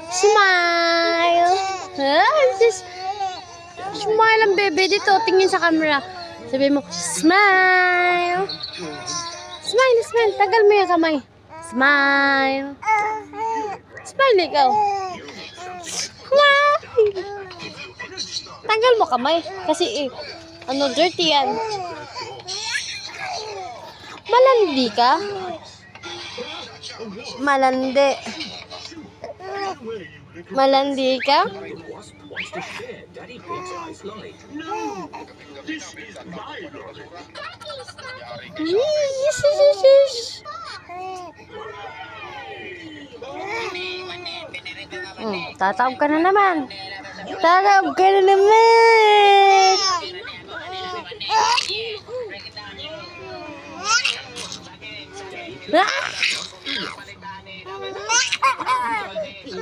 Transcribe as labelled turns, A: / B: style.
A: Smile. Smile ang bebe dito. Tingin sa camera. Sabi mo, smile. Smile, smile. Tagal mo yung kamay. Smile. Smile ikaw. Smile. Tagal mo kamay. Kasi, dirty yan. Malandi ka? Malandi. Malandi ka? Tatawag ka na naman. Tatawag ka na naman. Ah!